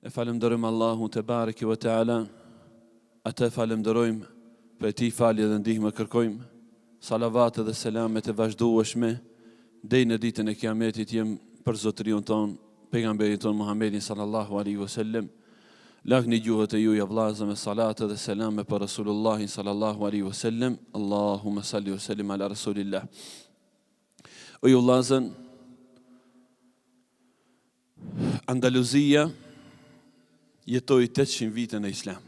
E falenderojmë Allahun te bareke ve teala, atë falenderojmë, për ti falje dhe ndihmë kërkojmë, salavat dhe selamet e vazhdueshme deri në ditën e Kiametit jem për zotëriun ton, pejgamberin ton Muhammedin sallallahu alaihi wasallam. Lagni gjuhët e juja vllazë me salate dhe selame për Rasulullahin sallallahu alaihi wasallam. Allahumma salli wa sallim ala Rasulillah. O ju vllazën, Andaluzia jetoi 800 vite në Islam.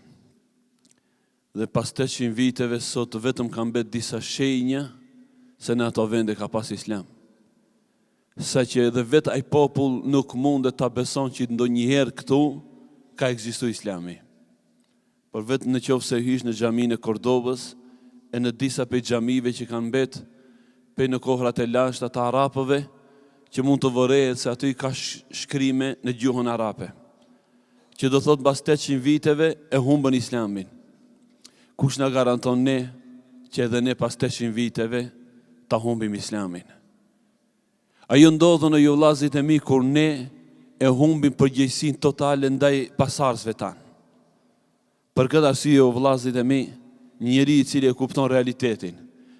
Dhe pas 800 viteve sot vetëm ka mbet disa shenja se në ato vende ka pas Islam. Sa që edhe vetë ai popull nuk mundet ta beson që ndonjëherë këtu ka ekzistuar Islami. Por vetë në qoftë se hysh në xhaminë e Kordovës e në disa prej xhamive që kanë mbet pe në kohrat e lashta të arapëve, që mund të vërehet se aty ka shkrime në gjuhën arabe, që do thot pas 800 viteve e humbën Islamin. Kush na garanton ne që edhe ne pas 800 viteve ta humbim Islamin? Ajo ndodhën o ju vllazit e mi kur ne e humbim përgjegjësinë totale ndaj pasardhësve tanë. Për këtë arsye o vllazit e mi, një njeri i cili e kupton realitetin,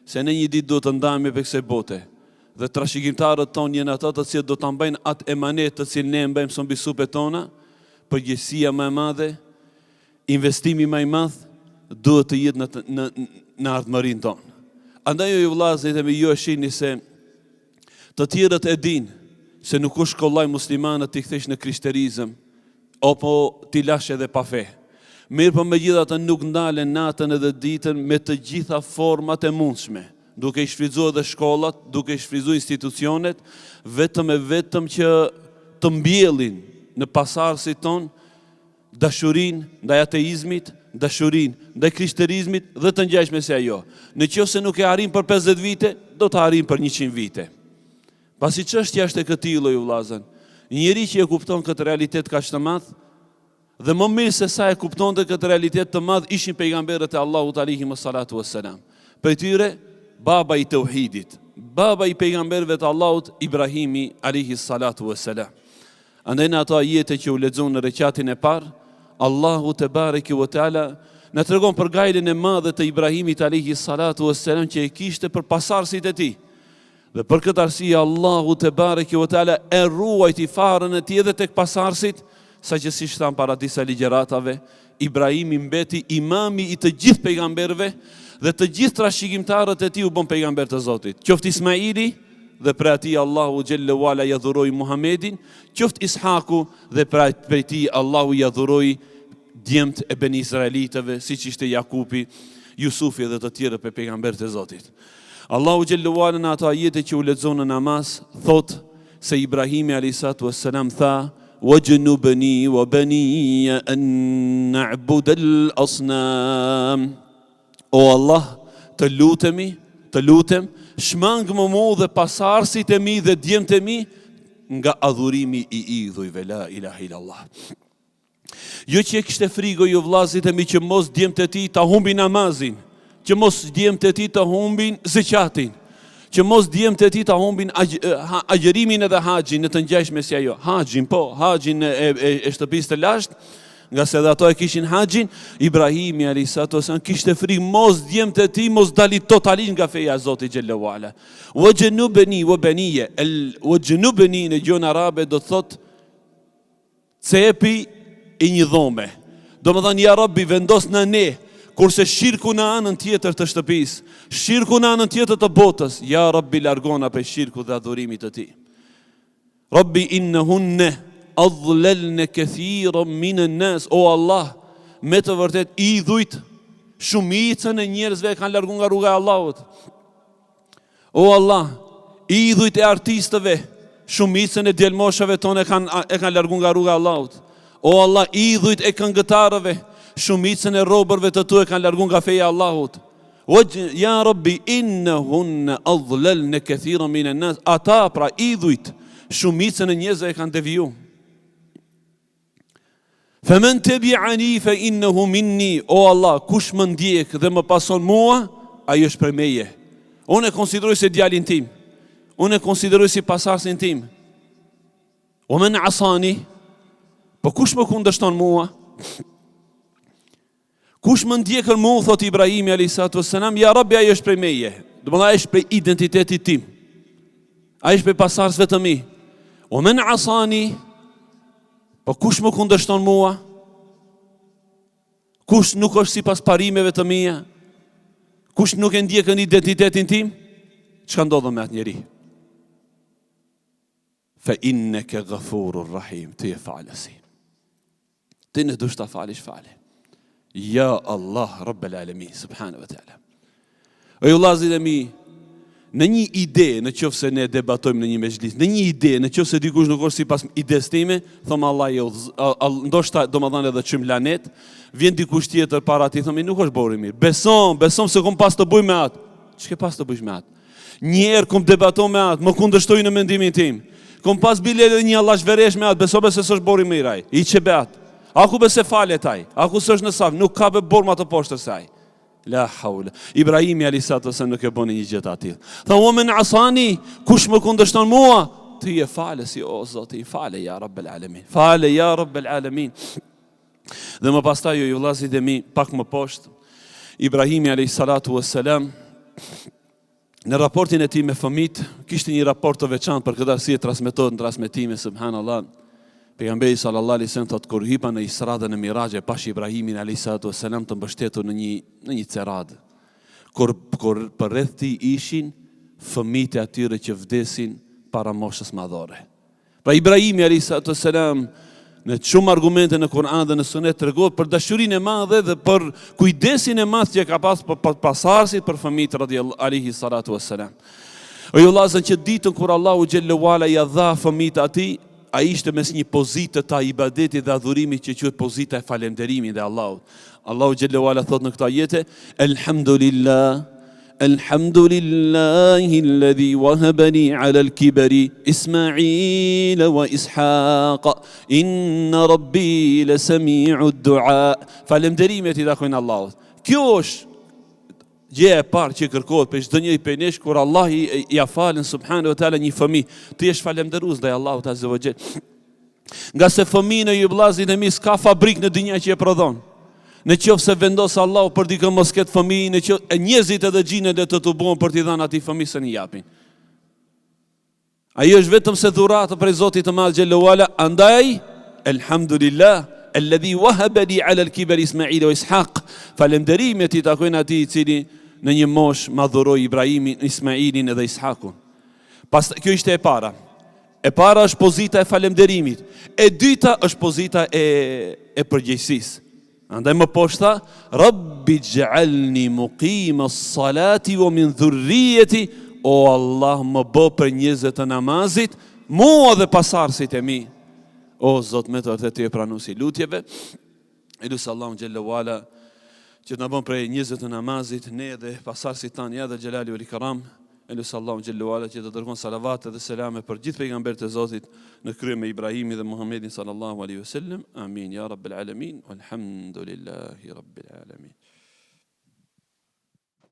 se në një ditë do të ndajmë për kësaj bote, dhe trashëgimtarët tonë janë ata të cilët do ta mbajnë atë emanet të cilën ne mbajmë mbi supet tona, përgjegjësia më e madhe, investimi më i madh duhet të jetë në ardhmërinë tonë. Andaj o ju vllazit e mi, ju e shihni se të tjerët e dinë se nuk u shkollaj muslimanët t'i kthesh në krishterizëm, apo t'i lash edhe pa fe. Mirë për megjithatë nuk ndalen natën edhe ditën me të gjitha format e mundshme, duke i shfrytzuar edhe shkollat, duke i shfrytzuar institucionet, vetëm që të mbjellin në pasardhësit ton dashurinë ndaj ateizmit, dashurinë ndaj krishterizmit dhe të ngjashme se ajo. Nëse nuk e arrin për 50 vite, do të arrin për 100 vite. Pasi çështja është e këtillë ju vllazën. Një njeri që e kupton këtë realitet kaq të madh, dhe më mirë se sa e kuptonte këtë realitet të madh ishin pejgamberët e Allahut alaihimu salatu wassalam. Për tyre baba i tauhidit, baba i pejgamberëve të Allahut Ibrahimi alaihi salatu wassalam. Andaj në ato ajete që u lexon në rekatin e parë, Allahu te bareke ve teala na tregon për gajlen e madhe të Ibrahimit alaihi salatu wassalam që e kishte për pasardhësit e tij. Dhe për këtë arsye Allahu te bareke ve teala e ruajti farën e tij edhe tek pasardhësit, saqë siç thamë para disa ligjëratave, Ibrahimi mbeti imami i të gjithë pejgamberëve dhe të gjithë trashëgimtarët e tij u bën pejgamber të Zotit. Qoftë Ismaili dhe për ati Allahu xhelle wala ja dhuroi Muhamedin, qoftë Ishaku dhe për ati Allahu ja dhuroi djemt e ben Izraelitëve, siç ishte Jakupi, Jusufi dhe të tjerë për pejgamberët e Zotit. Allahu xhelle wala në ato ajete që u lexon në namaz thot se Ibrahimi alayhissalatu wassalam tha: "Wajnubni wa bani an na'budu al-asnam." O Allah, të lutem, shmang më mu dhe pasardhësit e mi dhe djemtë e mi nga adhurimi i idhujve, la ilaha illallah. Jo që e kishte frikë ju vllazit e mi që mos djemtë e tij ta humbin namazin, që mos djemtë e tij ta humbin zakatin, që mos djemtë e tij ta humbin agjërimin edhe haxhin në të ngjashme si ajo. Haxhin e shtëpisë të lashtë, nga se dhe ato e kishin haxhin. Ibrahimi alayhissalatu wassalam kishte frikë mos djemtë e tij mos dalin totalisht nga feja e Zotit xhelle wala. Wajnubni wa baniya, wajnubni në gjuhën arabe do thot cepi i një dhome. Domethënë ja Rabbi vendos në ne, kurse shirku në anën tjetër të shtëpisë, shirku në anën tjetër të botës, ja Rabbi largona prej shirku dhe adhurimit të tij. Rabbi innahunna adhlalna kathiran min an-nas. O Allah, me të vërtet idhujt shumicën e njerëzve kanë larguar nga rruga e Allahut. O Allah, idhujt e artistëve shumicën e djelmoshave tonë e kanë larguar nga rruga e Allahut. O Allah, idhujt e këngëtarëve shumicën e robërve të tu e kanë larguar nga feja e Allahut. Ja Rabbi innahunna adhlalna kathiran min an-nas. Ata pra idhujt shumicën e njerëzve e kanë devijuar. Faman tabi'ani fa innahu minni. O Allah, kush më ndjek dhe më pason mua, ai është prej meje. Unë e konsideroj si djalin tim, unë e konsideroj si pasardhësin tim. O men asani, Po kush më kundërshton mua? Kush më ndjekën mua, thot Ibrahimi a.s. Ja Rabbi, ai është prej meje. Do më ai është prej identitetit tim. Ai është prej pasardhësve të mi. O men asani, po kush më kundërshton mua? Kush nuk është sipas parimeve të mia? Kush nuk e ndjekën identitetin tim? Çka ndodh me atë njeri? Fa innaka ghafurur rahim, ti e falësi. Ti në dush ta falish fale. Ja Allah Rabbel Alamin, subhanahu wa ta'ala. O ju vëllezër e mi, në një ide, në qoftë se ne debatojmë në një mezhlis, në një ide, në qoftë se dikush nuk është sipas ides time, thom Allah ndoshta domethënë edhe çym lanet, vjen dikush tjetër para ti, thomi nuk është bërë mirë. Besom se kom pas të bëj me atë. Ç'ke pas të bësh me atë? Një herë kom debato me atë, më kundërshtoi në mendimin tim. Kom pas bile edhe një allashveresh me atë, besoj se s'është bërë mirë ai. I çe beat. Aku bese falet ai. Aku s'është në saf, nuk ka be borma të poshtë se ai. La haula. Ibrahimi a.s. nuk e bëni një gjë të tillë. Tha o men asani, kush më kundërshton mua? Ti e falësi, o Zoti, fale ja Rabbel Alamin. Fale ja Rabbel Alamin. Dhe më pastaj ju vëllezërit e mi, pak më poshtë, Ibrahimi a.s. në raportin e tij me fëmijët, kishte një raport të veçantë për këtë arsye transmetohet në transmetime, subhanallahu. Pejgamberi sallallahu alaihi wasallam thotë kur hypa në Isra dhe në Miraj e pash Ibrahimin alayhis salam të mbështetur në një cerad. Kur për rreth tij ishin fëmijët e atyre që vdesin para moshës madhore. Pra Ibrahimi alayhis salam në shumë argumente në Kur'an dhe në Sunet tregon për dashurinë e madhe dhe për kujdesin e madh që ka pas për pasardhësit për fëmijët alayhi salatu wassalam. O ju vëllezër që ditën kur Allahu xhallahu ala ja dha fëmijët atij, a ishte mes një pozitë të ibadetit dhe adhurimit që quhet pozita e falënderimit dhe Allahut. Allahu xhallahu ala thot në këtë ajete, Elhamdulillah, Elhamdulillahi alladhi wahabani ala al-kibari Ismaila wa Ishaqa, inna rabbi lasami'u ad-du'a. Falënderimet i takojnë Allahut. Kjo është gjë e parë që kërkohet për çdo njeri prej nesh kur Allah ja falën subhanahu wa taala një fëmijë, ti je falënderues ndaj Allahut azza wa jall. Nga se fëmijë ju vëllezërit e mi s'ka fabrik në dynjë që e prodhon. Në qoftë se vendos Allahu për dikë mos ketë fëmijë, në qoftë njerëzit edhe xhinet e të tubon për t'i dhënë atij fëmijës se i japin. Ai është vetëm se dhuratë prej Zotit të Madh xhallahu ala, andaj elhamdulillah alladhi wahaba li ala al-kibari Ismaila wa Ishaq. Falënderimet i takojnë atij i cili në një mosh madhuroi Ibrahimin, Ismailin edhe Ishakun. Kjo ishte e para. E para është pozita e falënderimit. E dyta është pozita e përgjegjësisë. Andaj më poshtë tha, Rabbi j'alni muqima as-salati wa min dhurriyyati, o Allah më bë për njerëzit të namazit, mua dhe pasardhësit e mi. O Zot, me të vërtetë ti e pranuesi lutjeve. Elus Allahu xhallahu ala që të na bën prej njerëzve të namazit, ne dhe pasardhësit tanë, ja dhe xhelali ul ikram. Elus Allahu xhallahu ala që të dërgon salavat dhe selame për gjithë pejgamberët e Zotit në krye me Ibrahimin dhe Muhammedin sallallahu alaihi wasallam. Amin ya rabbel alamin. Walhamdulillahi rabbil alamin.